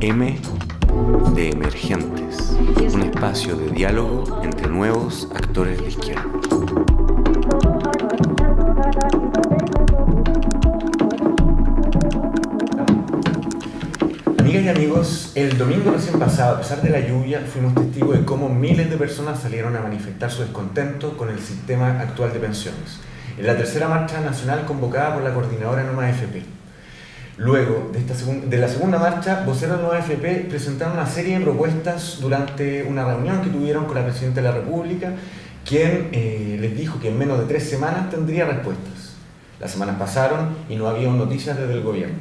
M de Emergentes, un espacio de diálogo entre nuevos actores de izquierda. Amigas y amigos, el domingo recién pasado, a pesar de la lluvia, fuimos testigos de cómo miles de personas salieron a manifestar su descontento con el sistema actual de pensiones, en la tercera marcha nacional convocada por la coordinadora Noma AFP. Luego de la segunda marcha, voceros de Noma AFP presentaron una serie de propuestas durante una reunión que tuvieron con la Presidenta de la República, quien les dijo que en menos de 3 semanas tendría respuestas. Las semanas pasaron y no había noticias desde el gobierno.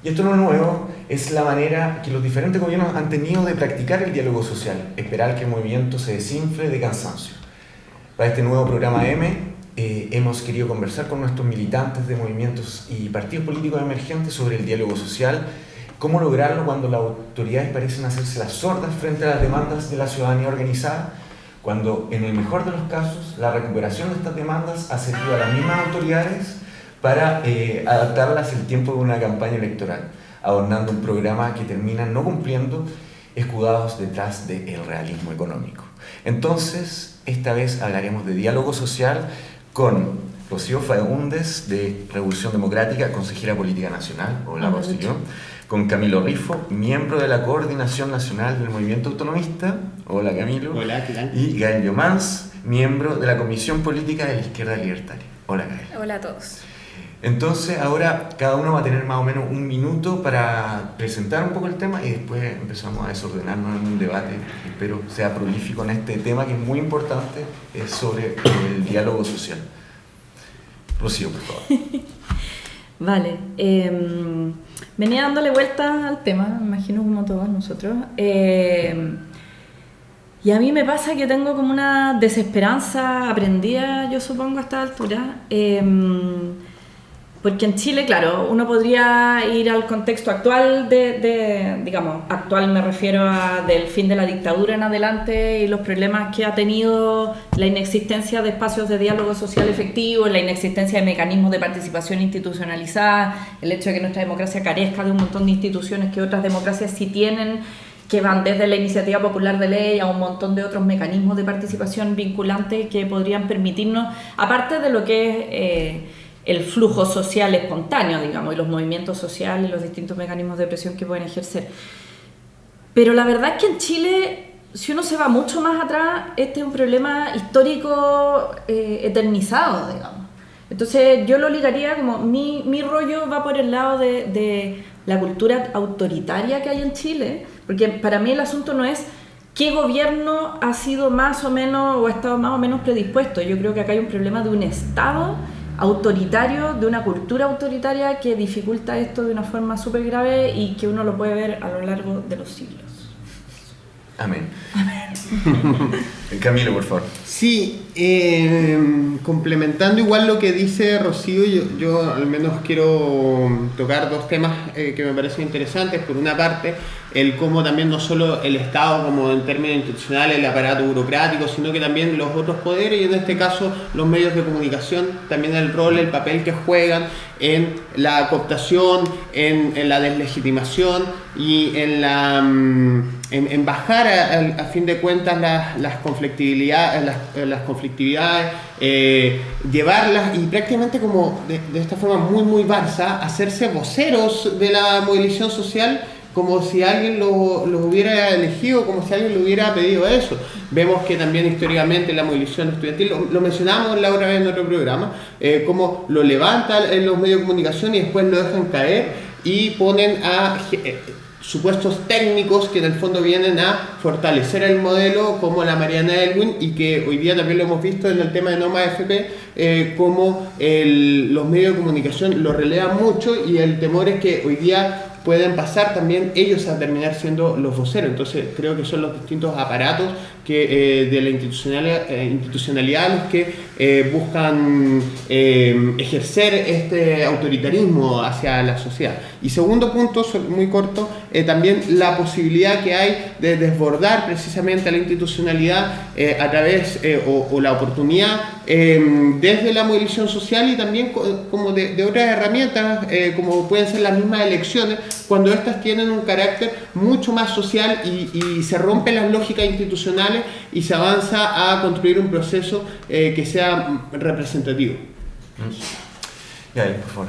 Y esto no es nuevo, es la manera que los diferentes gobiernos han tenido de practicar el diálogo social, esperar que el movimiento se desinfle de cansancio. Para este nuevo programa M, hemos querido conversar con nuestros militantes de movimientos y partidos políticos emergentes sobre el diálogo social, cómo lograrlo cuando las autoridades parecen hacerse las sordas frente a las demandas de la ciudadanía organizada, cuando en el mejor de los casos la recuperación de estas demandas ha servido a las mismas autoridades para adaptarlas el tiempo de una campaña electoral, adornando un programa que termina no cumpliendo, escudados detrás del realismo económico. Entonces, esta vez hablaremos de diálogo social con Rocío Faúndez, de Revolución Democrática, consejera política nacional. Hola, Rocío. Con Camilo Rifo, miembro de la Coordinación Nacional del Movimiento Autonomista. Hola, Camilo. Hola, ¿qué tal? Y Gael Llomans, miembro de la Comisión Política de la Izquierda Libertaria. Hola, Gael. Hola a todos. Entonces, ahora cada uno va a tener más o menos 1 minuto para presentar un poco el tema y después empezamos a desordenarnos en un debate, espero sea prolífico en este tema que es muy importante, es sobre el diálogo social. Rocío, por favor. Vale. Venía dándole vueltas al tema, me imagino como todos nosotros. Y a mí me pasa que tengo como una desesperanza aprendida, yo supongo, a esta altura. Porque en Chile, claro, uno podría ir al contexto actual digamos, actual me refiero a del fin de la dictadura en adelante y los problemas que ha tenido la inexistencia de espacios de diálogo social efectivo, la inexistencia de mecanismos de participación institucionalizada, el hecho de que nuestra democracia carezca de un montón de instituciones que otras democracias sí tienen, que van desde la iniciativa popular de ley a un montón de otros mecanismos de participación vinculantes que podrían permitirnos, aparte de lo que es el flujo social espontáneo, digamos, y los movimientos sociales, los distintos mecanismos de presión que pueden ejercer. Pero la verdad es que en Chile, si uno se va mucho más atrás, este es un problema histórico eternizado, digamos. Entonces yo lo ligaría como, mi rollo va por el lado de la cultura autoritaria que hay en Chile, porque para mí el asunto no es qué gobierno ha sido más o menos, o ha estado más o menos predispuesto. Yo creo que acá hay un problema de un Estado autoritario, de una cultura autoritaria que dificulta esto de una forma súper grave y que uno lo puede ver a lo largo de los siglos. Amén. Camilo, por favor. Sí, complementando igual lo que dice Rocío, yo al menos quiero tocar 2 temas que me parecen interesantes. Por una parte, el cómo también no solo el Estado como en términos institucionales, el aparato burocrático, sino que también los otros poderes y en este caso los medios de comunicación, también el rol, el papel que juegan en la cooptación, en la deslegitimación y en bajar a fin de cuentas las conflictividades, llevarlas y prácticamente como de esta forma muy Barça, hacerse voceros de la movilización social como si alguien los hubiera elegido, como si alguien le hubiera pedido eso. Vemos que también históricamente la movilización estudiantil, lo mencionamos la otra vez en otro programa, cómo lo levantan en los medios de comunicación y después lo dejan caer y ponen a supuestos técnicos que en el fondo vienen a fortalecer el modelo, como la Mariana Elwin, y que hoy día también lo hemos visto en el tema de Noma AFP, como los medios de comunicación lo relevan mucho y el temor es que hoy día pueden pasar también ellos a terminar siendo los voceros. Entonces creo que son los distintos aparatos que de la institucionalidad los que buscan ejercer este autoritarismo hacia la sociedad. Y segundo punto, muy corto, también la posibilidad que hay de desbordar precisamente a la institucionalidad a través o la oportunidad desde la movilización social y también como de otras herramientas como pueden ser las mismas elecciones cuando estas tienen un carácter mucho más social y se rompen las lógicas institucionales y se avanza a construir un proceso que sea representativo. Ya, por favor.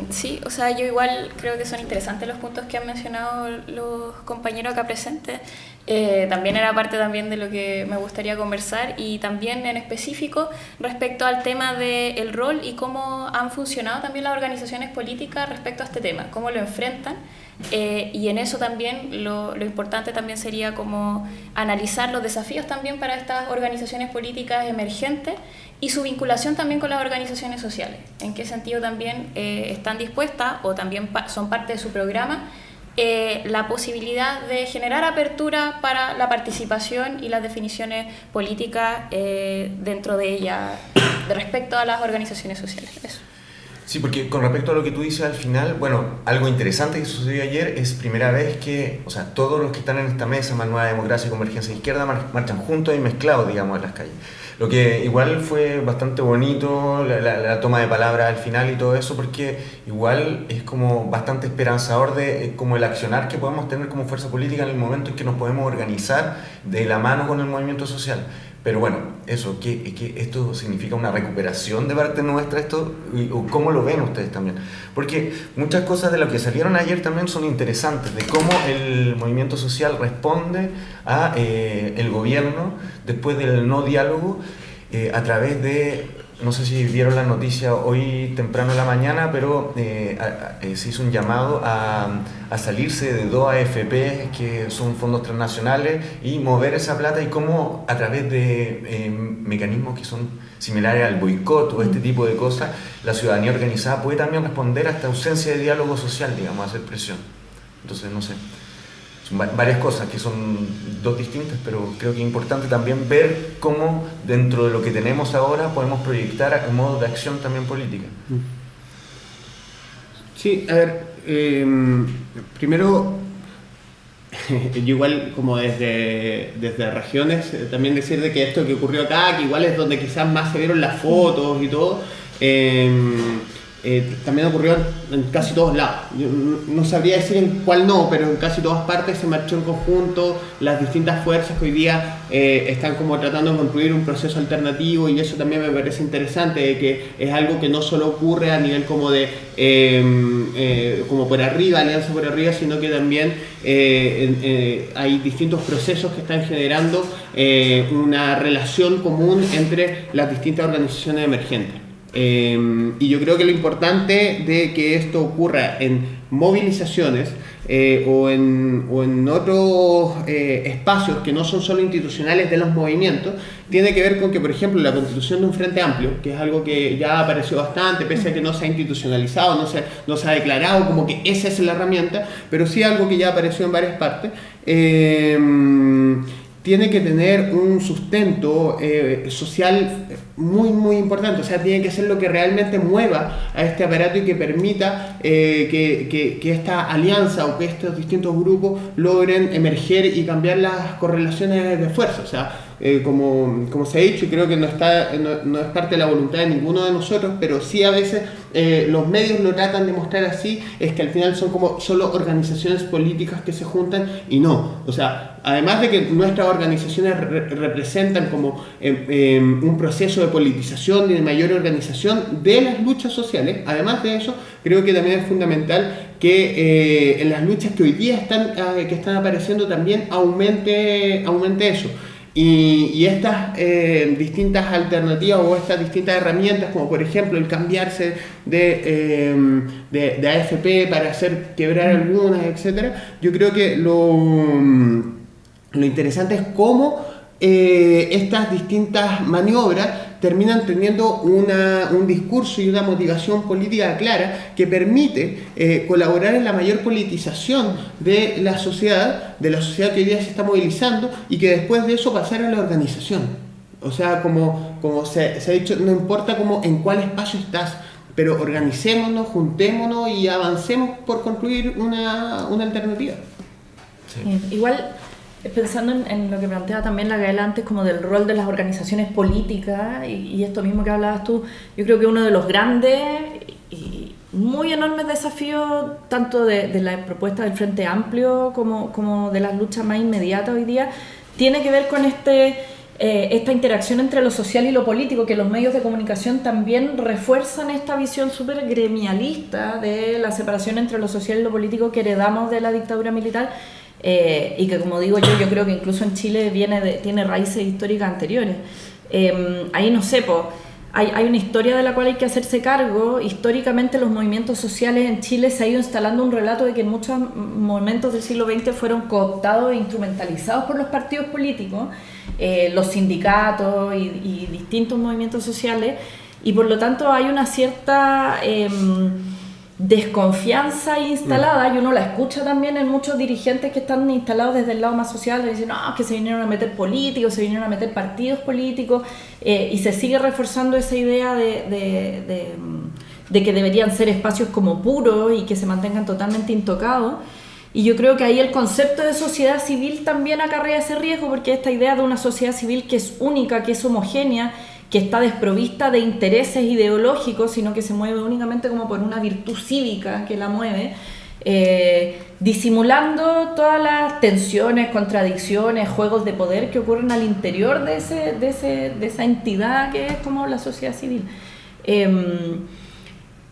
Sí, o sea, yo igual creo que son interesantes los puntos que han mencionado los compañeros acá presentes. También era parte también de lo que me gustaría conversar, y también en específico respecto al tema del rol y cómo han funcionado también las organizaciones políticas respecto a este tema, cómo lo enfrentan. Y en eso también lo importante también sería como analizar los desafíos también para estas organizaciones políticas emergentes y su vinculación también con las organizaciones sociales. En qué sentido también están dispuestas, o también son parte de su programa, la posibilidad de generar apertura para la participación y las definiciones políticas dentro de ella respecto a las organizaciones sociales. Eso. Sí, porque con respecto a lo que tú dices al final, bueno, algo interesante que sucedió ayer es primera vez que, o sea, todos los que están en esta mesa, Más Nueva Democracia y Convergencia de Izquierda, marchan juntos y mezclados, digamos, en las calles. Lo que igual fue bastante bonito, la toma de palabra al final y todo eso, porque igual es como bastante esperanzador de como el accionar que podemos tener como fuerza política en el momento en que nos podemos organizar de la mano con el movimiento social. Pero bueno, eso, que esto significa una recuperación de parte nuestra, esto, o cómo lo ven ustedes también. Porque muchas cosas de lo que salieron ayer también son interesantes, de cómo el movimiento social responde a el gobierno después del no diálogo a través de, no sé si vieron la noticia hoy temprano en la mañana, pero se hizo un llamado a salirse de dos AFP, que son fondos transnacionales, y mover esa plata, y cómo a través de mecanismos que son similares al boicot o este tipo de cosas, la ciudadanía organizada puede también responder a esta ausencia de diálogo social, digamos, hacer presión. Entonces, no sé, son varias cosas que son dos distintas, pero creo que es importante también ver cómo dentro de lo que tenemos ahora podemos proyectar a un modo de acción también política. Sí, a ver, primero, yo igual como desde regiones, también decir de que esto que ocurrió acá, que igual es donde quizás más se vieron las fotos y todo, también ocurrió en casi todos lados. Yo no sabría decir en cuál no, pero en casi todas partes se marchó en conjunto las distintas fuerzas que hoy día están como tratando de construir un proceso alternativo, y eso también me parece interesante, de que es algo que no solo ocurre a nivel como de como por arriba, alianza por arriba, sino que también hay distintos procesos que están generando una relación común entre las distintas organizaciones emergentes. Y yo creo que lo importante de que esto ocurra en movilizaciones o en otros espacios que no son solo institucionales de los movimientos, tiene que ver con que, por ejemplo, la constitución de un Frente Amplio, que es algo que ya apareció bastante, pese a que no se ha institucionalizado, no se ha declarado como que esa es la herramienta, pero sí algo que ya apareció en varias partes, tiene que tener un sustento social muy, muy importante. O sea, tiene que ser lo que realmente mueva a este aparato y que permita que esta alianza o que estos distintos grupos logren emerger y cambiar las correlaciones de fuerza. O sea, como se ha dicho, y creo que no es parte de la voluntad de ninguno de nosotros, pero sí a veces los medios lo tratan de mostrar así, es que al final son como solo organizaciones políticas que se juntan, y no. O sea, además de que nuestras organizaciones representan como un proceso de politización y de mayor organización de las luchas sociales, además de eso, creo que también es fundamental que en las luchas que hoy día están apareciendo también aumente eso. Y estas distintas alternativas o estas distintas herramientas, como por ejemplo el cambiarse de AFP para hacer quebrar algunas, etcétera, yo creo que lo interesante es cómo estas distintas maniobras terminan teniendo un discurso y una motivación política clara que permite colaborar en la mayor politización de la sociedad que hoy día se está movilizando, y que después de eso pasar a la organización. O sea, como se ha dicho, no importa en cuál espacio estás, pero organicémonos, juntémonos y avancemos por construir una alternativa. Sí. Igual, pensando en lo que plantea también la Gael antes, como del rol de las organizaciones políticas y esto mismo que hablabas tú, yo creo que uno de los grandes y muy enormes desafíos, tanto de la propuesta del Frente Amplio como de las luchas más inmediatas hoy día, tiene que ver con esta interacción entre lo social y lo político, que los medios de comunicación también refuerzan esta visión súper gremialista de la separación entre lo social y lo político que heredamos de la dictadura militar, y que, como digo yo creo que incluso en Chile tiene raíces históricas anteriores. Ahí no sé, hay una historia de la cual hay que hacerse cargo. Históricamente los movimientos sociales en Chile se ha ido instalando un relato de que en muchos momentos del siglo XX fueron cooptados e instrumentalizados por los partidos políticos, los sindicatos y distintos movimientos sociales, y por lo tanto hay una cierta desconfianza instalada, y uno la escucha también en muchos dirigentes que están instalados desde el lado más social, que dicen, no, que se vinieron a meter políticos, se vinieron a meter partidos políticos, y se sigue reforzando esa idea de que deberían ser espacios como puros y que se mantengan totalmente intocados. Y yo creo que ahí el concepto de sociedad civil también acarrea ese riesgo, porque esta idea de una sociedad civil que es única, que es homogénea, que está desprovista de intereses ideológicos, sino que se mueve únicamente como por una virtud cívica que la mueve, disimulando todas las tensiones, contradicciones, juegos de poder que ocurren al interior de esa entidad que es como la sociedad civil.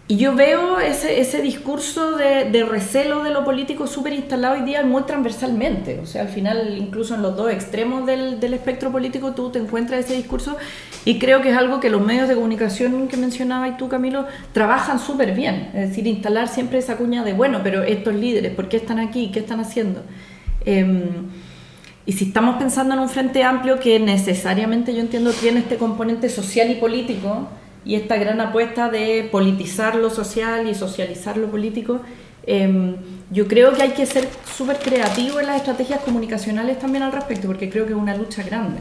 Y yo veo ese discurso de recelo de lo político súper instalado hoy día muy transversalmente. O sea, al final, incluso en los dos extremos del espectro político, tú te encuentras ese discurso, y creo que es algo que los medios de comunicación que mencionabas tú, Camilo, trabajan súper bien. Es decir, instalar siempre esa cuña de, bueno, pero estos líderes, ¿por qué están aquí? ¿Qué están haciendo? Y si estamos pensando en un Frente Amplio que necesariamente, yo entiendo, tiene este componente social y político, y esta gran apuesta de politizar lo social y socializar lo político, yo creo que hay que ser súper creativo en las estrategias comunicacionales también al respecto, porque creo que es una lucha grande.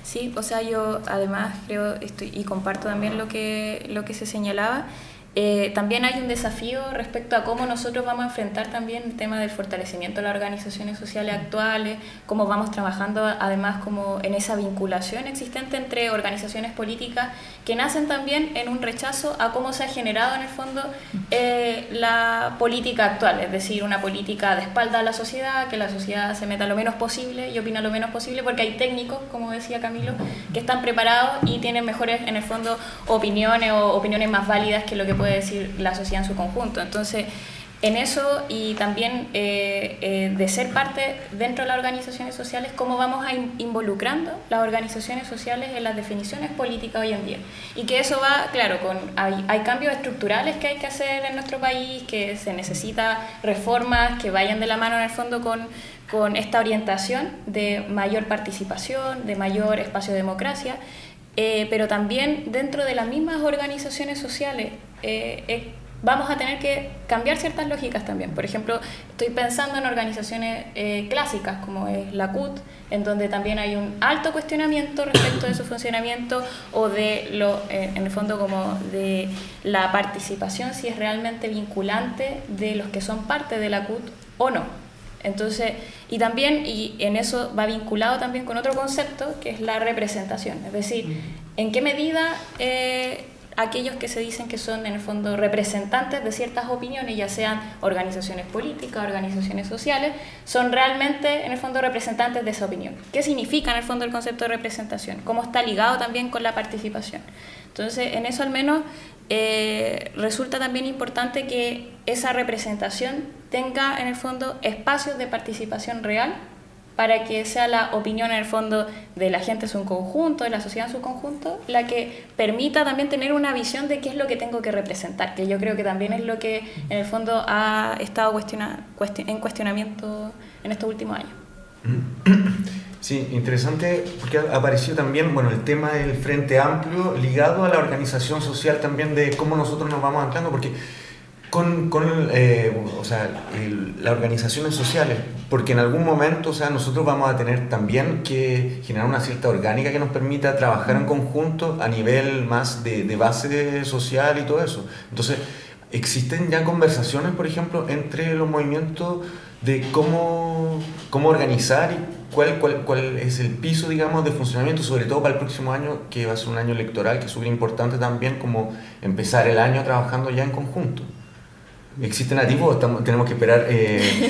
Sí, o sea, yo además creo, y comparto también lo que se señalaba. También hay un desafío respecto a cómo nosotros vamos a enfrentar también el tema del fortalecimiento de las organizaciones sociales actuales, cómo vamos trabajando además como en esa vinculación existente entre organizaciones políticas que nacen también en un rechazo a cómo se ha generado en el fondo la política actual, es decir, una política de espalda a la sociedad, que la sociedad se meta lo menos posible y opina lo menos posible, porque hay técnicos, como decía Camilo, que están preparados y tienen mejores, en el fondo, opiniones o opiniones más válidas que lo que puede decir la sociedad en su conjunto. Entonces, en eso, y también de ser parte dentro de las organizaciones sociales, cómo vamos a involucrando las organizaciones sociales en las definiciones políticas hoy en día. Y que eso va, claro, hay cambios estructurales que hay que hacer en nuestro país, que se necesita reformas que vayan de la mano en el fondo con esta orientación de mayor participación, de mayor espacio de democracia, pero también dentro de las mismas organizaciones sociales vamos a tener que cambiar ciertas lógicas también. Por ejemplo, estoy pensando en organizaciones clásicas como es la CUT, en donde también hay un alto cuestionamiento respecto de su funcionamiento o en el fondo como de la participación, si es realmente vinculante de los que son parte de la CUT o no. Entonces, y en eso va vinculado también con otro concepto que es la representación, es decir, en qué medida aquellos que se dicen que son en el fondo representantes de ciertas opiniones, ya sean organizaciones políticas, organizaciones sociales, son realmente en el fondo representantes de esa opinión. ¿Qué significa en el fondo el concepto de representación? ¿Cómo está ligado también con la participación? Entonces, en eso al menos resulta también importante que esa representación tenga en el fondo espacios de participación real, para que sea la opinión en el fondo de la gente en su conjunto, de la sociedad en su conjunto, la que permita también tener una visión de qué es lo que tengo que representar, que yo creo que también es lo que en el fondo ha estado en cuestionamiento en estos últimos años. Sí, interesante porque ha aparecido también, bueno, el tema del Frente Amplio ligado a la organización social también, de cómo nosotros nos vamos anclando, porque las organizaciones sociales, porque en algún momento, o sea, nosotros vamos a tener también que generar una cierta orgánica que nos permita trabajar en conjunto a nivel más de base social y todo eso. Entonces, existen ya conversaciones, por ejemplo, entre los movimientos de cómo organizar cuál es el piso, digamos, de funcionamiento, sobre todo para el próximo año, que va a ser un año electoral, que es súper importante también, como empezar el año trabajando ya en conjunto? ¿Existen atisbos o tenemos que esperar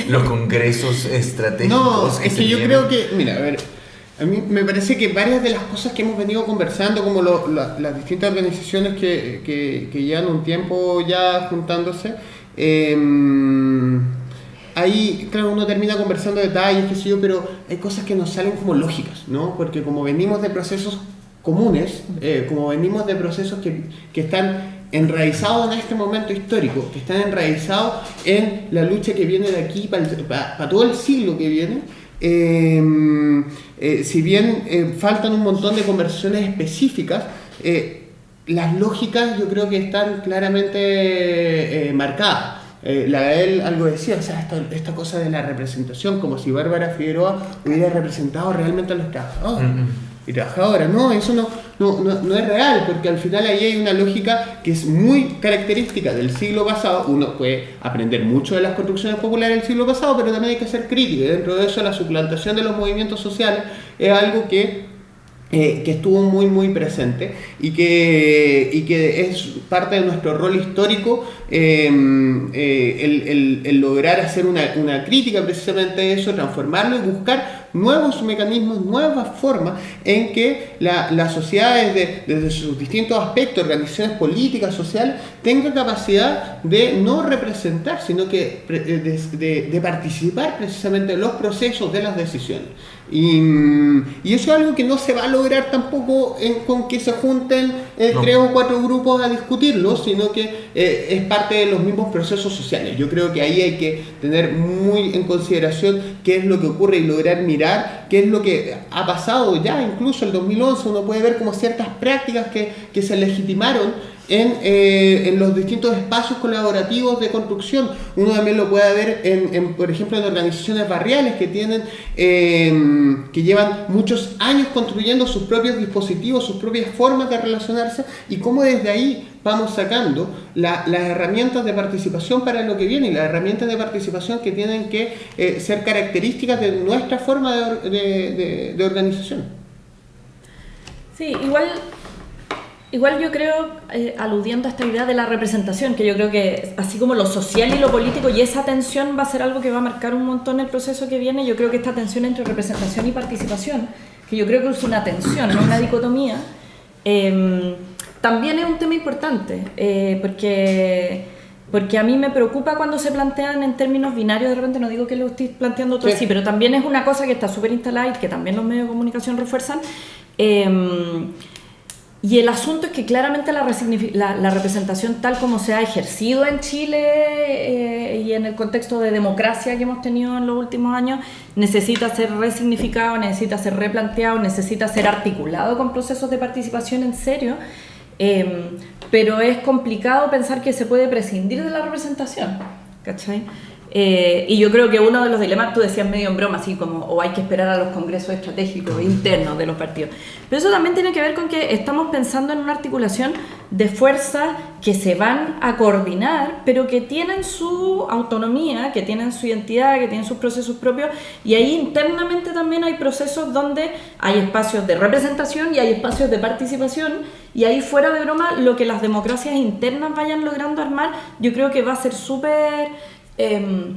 los congresos estratégicos? No, es que yo creo que, mira, a ver, a mí me parece que varias de las cosas que hemos venido conversando, como las distintas organizaciones que llevan un tiempo ya juntándose, ahí, claro, uno termina conversando detalles, qué sé yo, pero hay cosas que nos salen como lógicas, ¿no? Porque como venimos de procesos comunes, como venimos de procesos que están enraizados en este momento histórico, que están enraizados en la lucha que viene de aquí para todo el siglo que viene, si bien faltan un montón de conversaciones específicas, las lógicas yo creo que están claramente marcadas. La Gael algo decía, o sea, esta cosa de la representación, como si Bárbara Figueroa hubiera representado realmente a los trabajadores y trabajadoras. No, eso no es real, porque al final ahí hay una lógica que es muy característica del siglo pasado. Uno puede aprender mucho de las construcciones populares del siglo pasado, pero también hay que ser crítico, y dentro de eso la suplantación de los movimientos sociales es algo que estuvo muy presente y que es parte de nuestro rol histórico, el lograr hacer una crítica precisamente de eso, transformarlo y buscar nuevos mecanismos, nuevas formas en que las sociedades desde sus distintos aspectos, organizaciones políticas, sociales, tengan capacidad de no representar, sino que de participar precisamente en los procesos de las decisiones. Y eso es algo que no se va a lograr tampoco con que se junten 3 o 4 grupos a discutirlo, sino que es parte de los mismos procesos sociales. Yo creo que ahí hay que tener muy en consideración qué es lo que ocurre y lograr mirar qué es lo que ha pasado ya, incluso el 2011 uno puede ver como ciertas prácticas que se legitimaron en los distintos espacios colaborativos de construcción. Uno también lo puede ver por ejemplo, en organizaciones barriales que tienen que llevan muchos años construyendo sus propios dispositivos, sus propias formas de relacionarse, y cómo desde ahí vamos sacando las herramientas de participación para lo que viene, y las herramientas de participación que tienen que ser características de nuestra forma de organización. Sí, igual yo creo, aludiendo a esta idea de la representación, que yo creo que así como lo social y lo político, y esa tensión va a ser algo que va a marcar un montón el proceso que viene, yo creo que esta tensión entre representación y participación, que yo creo que es una tensión, no una dicotomía, también es un tema importante, porque a mí me preocupa cuando se plantean en términos binarios. De repente no digo que lo estoy planteando todo así, pero también es una cosa que está súper instalada y que también los medios de comunicación refuerzan. Y el asunto es que claramente la representación tal como se ha ejercido en Chile y en el contexto de democracia que hemos tenido en los últimos años necesita ser resignificado, necesita ser replanteado, necesita ser articulado con procesos de participación en serio, pero es complicado pensar que se puede prescindir de la representación, ¿cachai? Y yo creo que uno de los dilemas, tú decías medio en broma, así como, o hay que esperar a los congresos estratégicos internos de los partidos. Pero eso también tiene que ver con que estamos pensando en una articulación de fuerzas que se van a coordinar, pero que tienen su autonomía, que tienen su identidad, que tienen sus procesos propios, y ahí internamente también hay procesos donde hay espacios de representación y hay espacios de participación, y ahí fuera de broma, lo que las democracias internas vayan logrando armar, yo creo que va a ser súper...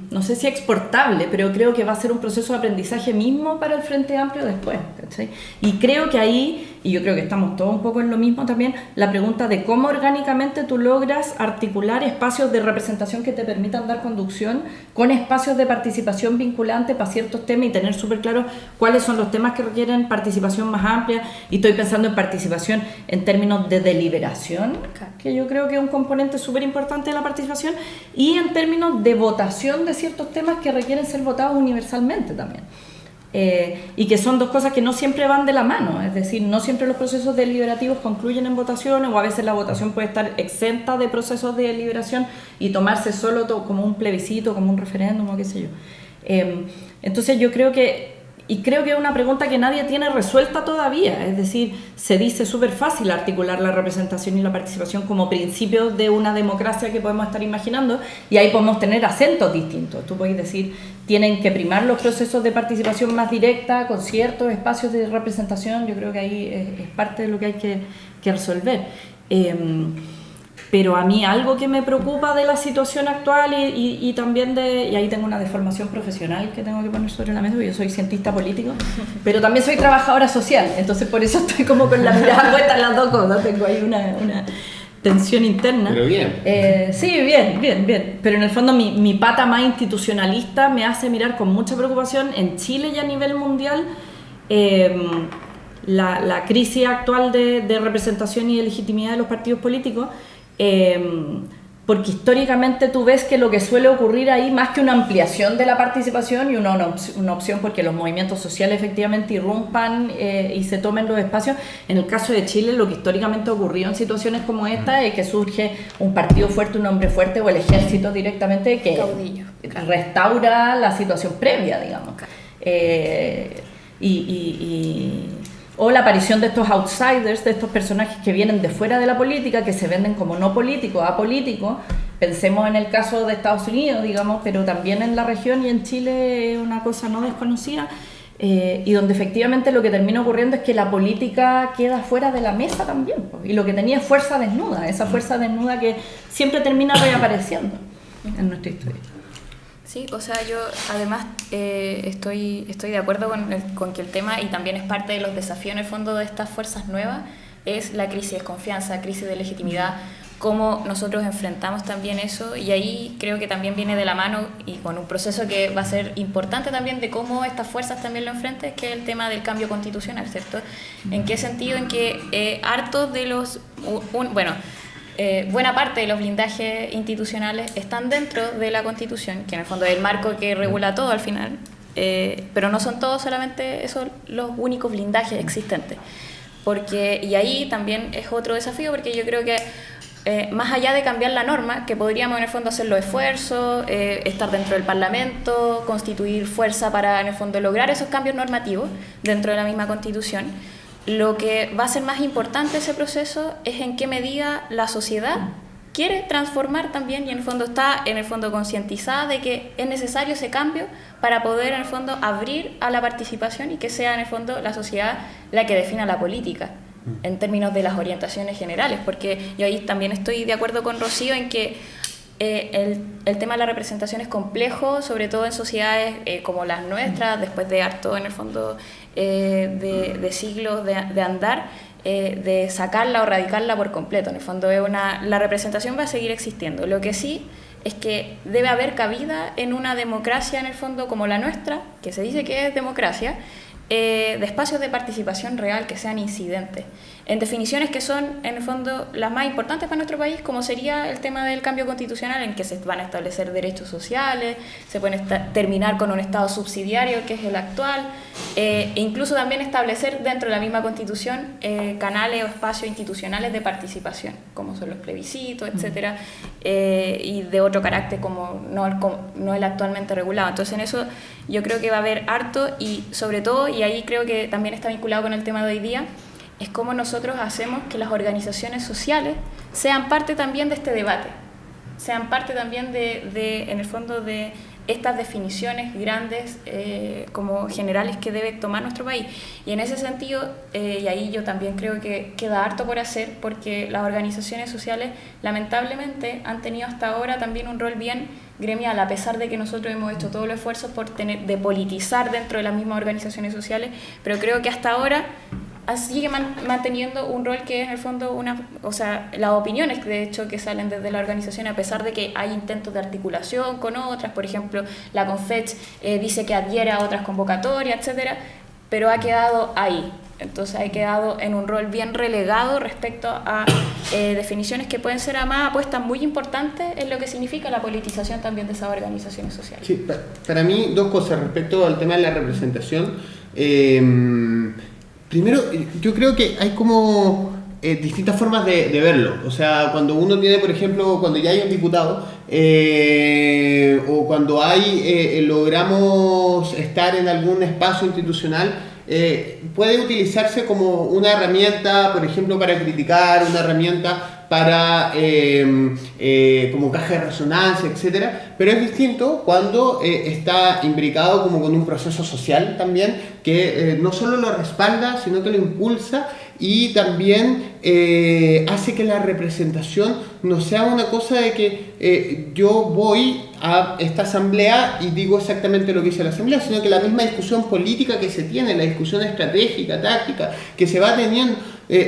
no sé si exportable, pero creo que va a ser un proceso de aprendizaje mismo para el Frente Amplio después, ¿cachai? Y creo que ahí, y yo creo que estamos todos un poco en lo mismo también, la pregunta de cómo orgánicamente tú logras articular espacios de representación que te permitan dar conducción con espacios de participación vinculante para ciertos temas y tener súper claro cuáles son los temas que requieren participación más amplia. Y estoy pensando en participación en términos de deliberación, que yo creo que es un componente súper importante de la participación, y en términos de votación de ciertos temas que requieren ser votados universalmente también. Y que son dos cosas que no siempre van de la mano, es decir, no siempre los procesos deliberativos concluyen en votaciones, o a veces la votación puede estar exenta de procesos de deliberación y tomarse solo como un plebiscito, como un referéndum o qué sé yo. Entonces yo creo que, y creo que es una pregunta que nadie tiene resuelta todavía. Es decir, se dice súper fácil articular la representación y la participación como principios de una democracia que podemos estar imaginando, y ahí podemos tener acentos distintos. Tú puedes decir, tienen que primar los procesos de participación más directa con ciertos espacios de representación. Yo creo que ahí es parte de lo que hay que resolver. Pero a mí algo que me preocupa de la situación actual y también y ahí tengo una deformación profesional que tengo que poner sobre la mesa, porque yo soy cientista político, pero también soy trabajadora social, entonces por eso estoy como con la mirada puesta en las dos cosas, tengo ahí una tensión interna. Pero bien. Sí, bien. Pero en el fondo mi pata más institucionalista me hace mirar con mucha preocupación en Chile y a nivel mundial la crisis actual de representación y de legitimidad de los partidos políticos. Porque históricamente tú ves que lo que suele ocurrir ahí, más que una ampliación de la participación y una opción porque los movimientos sociales efectivamente irrumpan y se tomen los espacios, en el caso de Chile lo que históricamente ocurrió en situaciones como esta es que surge un partido fuerte, un hombre fuerte o el ejército directamente que caudillo, restaura la situación previa, digamos. O la aparición de estos outsiders, de estos personajes que vienen de fuera de la política, que se venden como no políticos, apolíticos. Pensemos en el caso de Estados Unidos, digamos, pero también en la región y en Chile es una cosa no desconocida, y donde efectivamente lo que termina ocurriendo es que la política queda fuera de la mesa también, y lo que tenía es fuerza desnuda, esa fuerza desnuda que siempre termina reapareciendo en nuestra historia. Sí, o sea, yo además estoy de acuerdo con que el tema, y también es parte de los desafíos en el fondo de estas fuerzas nuevas, es la crisis de confianza, crisis de legitimidad, cómo nosotros enfrentamos también eso, y ahí creo que también viene de la mano y con un proceso que va a ser importante también de cómo estas fuerzas también lo enfrentan, que es el tema del cambio constitucional, ¿cierto? ¿En qué sentido? En que hartos de los... buena parte de los blindajes institucionales están dentro de la Constitución, que en el fondo es el marco que regula todo al final, pero no son todos solamente esos los únicos blindajes existentes. Y ahí también es otro desafío, porque yo creo que más allá de cambiar la norma, que podríamos en el fondo hacer los esfuerzos, estar dentro del Parlamento, constituir fuerza para en el fondo lograr esos cambios normativos dentro de la misma Constitución, lo que va a ser más importante ese proceso es en qué medida la sociedad quiere transformar también, y en el fondo está concientizada de que es necesario ese cambio para poder en el fondo abrir a la participación y que sea en el fondo la sociedad la que defina la política en términos de las orientaciones generales, porque yo ahí también estoy de acuerdo con Rocío en que el tema de la representación es complejo, sobre todo en sociedades como las nuestras, después de harto en el fondo de siglos de andar, de sacarla o radicarla por completo. En el fondo la representación va a seguir existiendo. Lo que sí es que debe haber cabida en una democracia en el fondo como la nuestra, que se dice que es democracia, de espacios de participación real que sean incidentes, en definiciones que son en el fondo las más importantes para nuestro país, como sería el tema del cambio constitucional, en que se van a establecer derechos sociales, se pueden terminar con un estado subsidiario que es el actual, e incluso también establecer dentro de la misma Constitución canales o espacios institucionales de participación, como son los plebiscitos, etcétera, y de otro carácter como no el actualmente regulado. Entonces en eso yo creo que va a haber harto, y sobre todo, y ahí creo que también está vinculado con el tema de hoy día, es cómo nosotros hacemos que las organizaciones sociales sean parte también de este debate, sean parte también en el fondo de estas definiciones grandes como generales que debe tomar nuestro país. Y en ese sentido, y ahí yo también creo que queda harto por hacer, porque las organizaciones sociales lamentablemente han tenido hasta ahora también un rol bien gremial, a pesar de que nosotros hemos hecho todos los esfuerzos por de politizar dentro de las mismas organizaciones sociales, pero creo que hasta ahora sigue manteniendo un rol que es en el fondo las opiniones de hecho que salen desde la organización, a pesar de que hay intentos de articulación con otras, por ejemplo la Confech dice que adhiere a otras convocatorias, etcétera, pero ha quedado ahí. Entonces ha quedado en un rol bien relegado respecto a definiciones que pueden ser además apuestas muy importantes en lo que significa la politización también de esas organizaciones sociales. Sí, para mí dos cosas respecto al tema de la representación. Primero, yo creo que hay como distintas formas de verlo. O sea, cuando uno tiene, por ejemplo, cuando ya hay un diputado, o cuando logramos estar en algún espacio institucional, puede utilizarse como una herramienta, por ejemplo, para criticar, una herramienta para como caja de resonancia, etcétera, pero es distinto cuando está imbricado como con un proceso social también que no solo lo respalda, sino que lo impulsa y también hace que la representación no sea una cosa de que yo voy a esta asamblea y digo exactamente lo que dice la asamblea, sino que la misma discusión política que se tiene, la discusión estratégica, táctica, que se va teniendo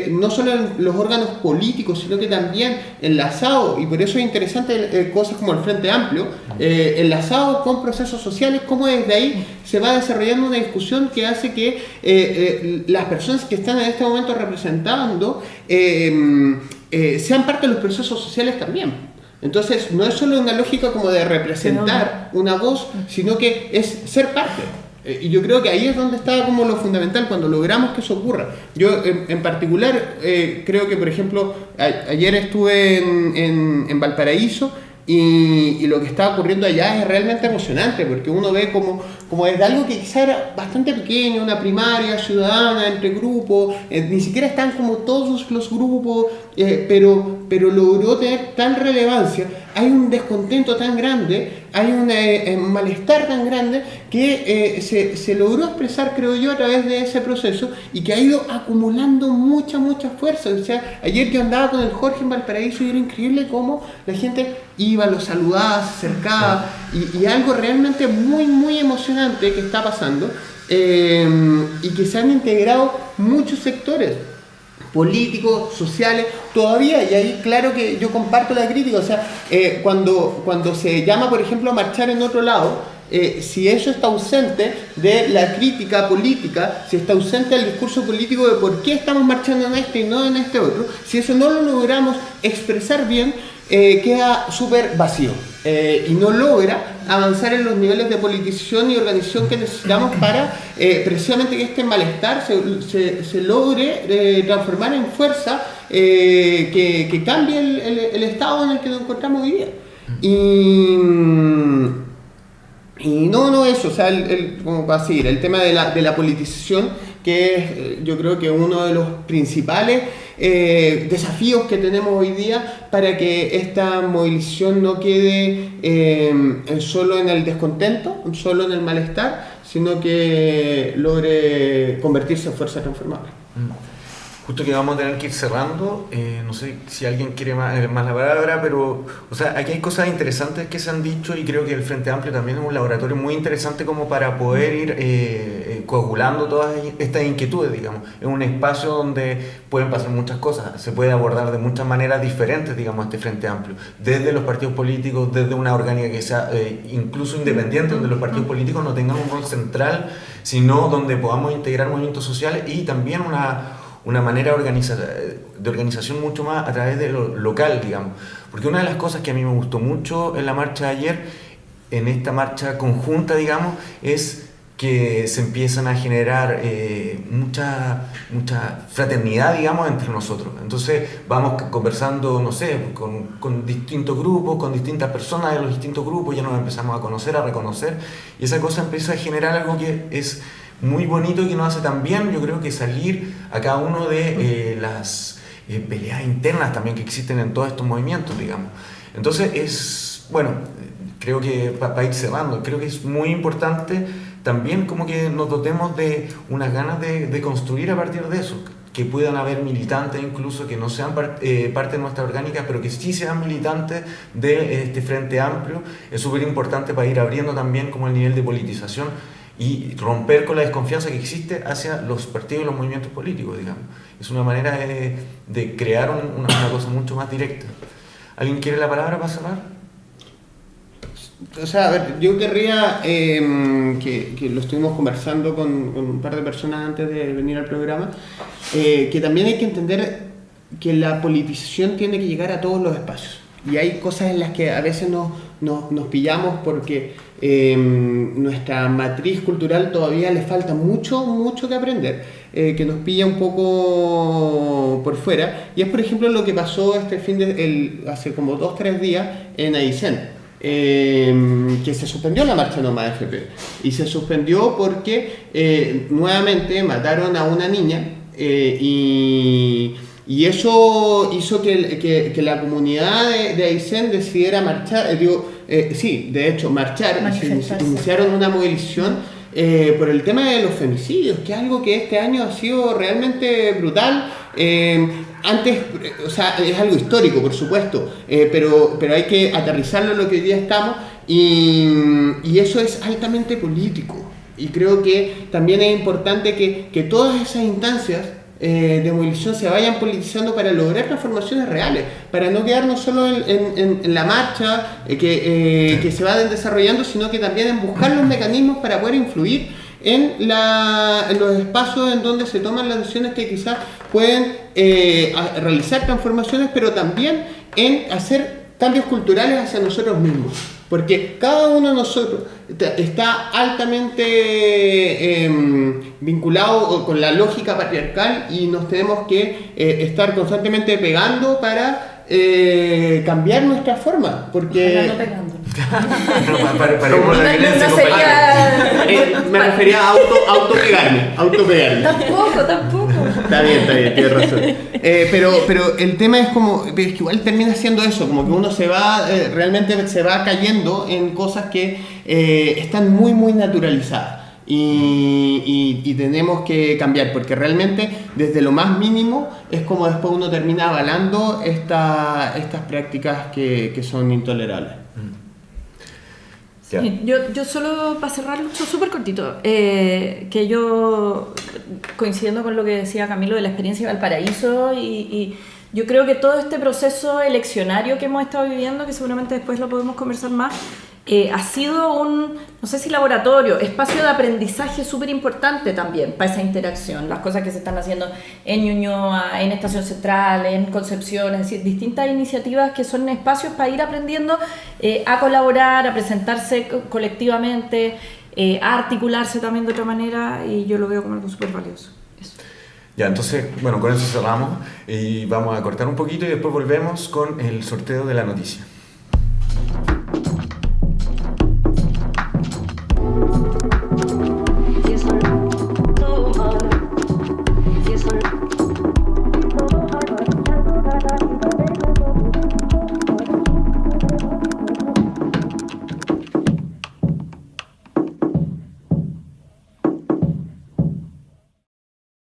no solo en los órganos políticos, sino que también enlazado, y por eso es interesante cosas como el Frente Amplio, enlazado con procesos sociales, como desde ahí se va desarrollando una discusión que hace que las personas que están en este momento representando sean parte de los procesos sociales también. Entonces no es solo una lógica como de representar una voz, sino que es ser parte. Y yo creo que ahí es donde está como lo fundamental, cuando logramos que eso ocurra. Yo en particular creo que, por ejemplo, ayer estuve en Valparaíso y lo que está ocurriendo allá es realmente emocionante, porque uno ve como desde algo que quizá era bastante pequeño, una primaria ciudadana entre grupos, ni siquiera están como todos los grupos, pero logró tener tal relevancia. Hay un descontento tan grande, hay un malestar tan grande que se logró expresar, creo yo, a través de ese proceso y que ha ido acumulando mucha fuerza. O sea, ayer yo andaba con el Jorge en Valparaíso y era increíble cómo la gente iba, lo saludaba, se acercaba y algo realmente muy emocionante que está pasando y que se han integrado muchos sectores políticos, sociales, todavía, y ahí claro que yo comparto la crítica, o sea, cuando se llama, por ejemplo, a marchar en otro lado, si eso está ausente de la crítica política, si está ausente del discurso político de por qué estamos marchando en este y no en este otro, si eso no lo logramos expresar bien, queda súper vacío y no logra avanzar en los niveles de politización y organización que necesitamos para precisamente que este malestar se logre transformar en fuerza que cambie el estado en el que nos encontramos hoy día. Y no eso, o sea, como para seguir, el tema de la politización, que es yo creo que uno de los principales desafíos que tenemos hoy día para que esta movilización no quede solo en el descontento, solo en el malestar, sino que logre convertirse en fuerza transformable. Justo que vamos a tener que ir cerrando, no sé si alguien quiere más la palabra, pero o sea, aquí hay cosas interesantes que se han dicho y creo que el Frente Amplio también es un laboratorio muy interesante como para poder ir coagulando todas estas inquietudes, digamos. Es un espacio donde pueden pasar muchas cosas, se puede abordar de muchas maneras diferentes, digamos, este Frente Amplio, desde los partidos políticos, desde una orgánica que sea incluso independiente, donde los partidos políticos no tengan un rol central, sino donde podamos integrar movimientos sociales y también una manera de organización mucho más a través de lo local, digamos. Porque una de las cosas que a mí me gustó mucho en la marcha de ayer, en esta marcha conjunta, digamos, es que se empiezan a generar mucha fraternidad, digamos, entre nosotros. Entonces vamos conversando, no sé, con distintos grupos, con distintas personas de los distintos grupos, ya nos empezamos a conocer, a reconocer, y esa cosa empieza a generar algo que es muy bonito y que nos hace también, yo creo que salir a cada uno de las peleas internas también que existen en todos estos movimientos, digamos. Entonces creo que para ir cerrando, creo que es muy importante también como que nos dotemos de unas ganas de construir a partir de eso, que puedan haber militantes incluso que no sean parte de nuestra orgánica, pero que sí sean militantes de este Frente Amplio. Es súper importante para ir abriendo también como el nivel de politización y romper con la desconfianza que existe hacia los partidos y los movimientos políticos, digamos. Es una manera de crear una cosa mucho más directa. ¿Alguien quiere la palabra para cerrar? O sea, a ver, yo querría que lo estuvimos conversando con un par de personas antes de venir al programa, que también hay que entender que la politización tiene que llegar a todos los espacios. Y hay cosas en las que a veces nos pillamos porque nuestra matriz cultural todavía le falta mucho que aprender, que nos pilla un poco por fuera, y es por ejemplo lo que pasó hace como 2-3 días en Aysén. Que se suspendió la marcha No Más AFP, y se suspendió porque nuevamente mataron a una niña, y eso hizo que la comunidad de Aysén decidiera marchar, de hecho marchar, y se iniciaron una movilización por el tema de los femicidios, que es algo que este año ha sido realmente brutal. Antes, o sea, es algo histórico, por supuesto, pero hay que aterrizarlo en lo que hoy día estamos, y eso es altamente político. Y creo que también es importante que todas esas instancias de movilización se vayan politizando para lograr transformaciones reales, para no quedarnos solo en la marcha que se va desarrollando, sino que también en buscar los mecanismos para poder influir en los espacios en donde se toman las decisiones que quizás pueden realizar transformaciones, pero también en hacer cambios culturales hacia nosotros mismos. Porque cada uno de nosotros está altamente vinculado con la lógica patriarcal, y nos tenemos que estar constantemente pegando para cambiar nuestra forma. Porque me refería a autopegarme. Tampoco. Está bien, tienes razón. Pero el tema es es que igual termina siendo eso, como que uno realmente se va cayendo en cosas que están muy naturalizadas. Y tenemos que cambiar, porque realmente desde lo más mínimo es como después uno termina avalando estas prácticas que son intolerables. Sí, yo solo para cerrar, súper cortito, que yo, coincidiendo con lo que decía Camilo de la experiencia de Valparaíso, y yo creo que todo este proceso eleccionario que hemos estado viviendo, que seguramente después lo podemos conversar más, ha sido no sé si laboratorio, espacio de aprendizaje súper importante también para esa interacción, las cosas que se están haciendo en Ñuñoa, en Estación Central, en Concepción, es decir, distintas iniciativas que son espacios para ir aprendiendo a colaborar, a presentarse colectivamente, a articularse también de otra manera, y yo lo veo como algo súper valioso. Eso. Ya, entonces, bueno, con eso cerramos y vamos a cortar un poquito y después volvemos con el sorteo de la noticia.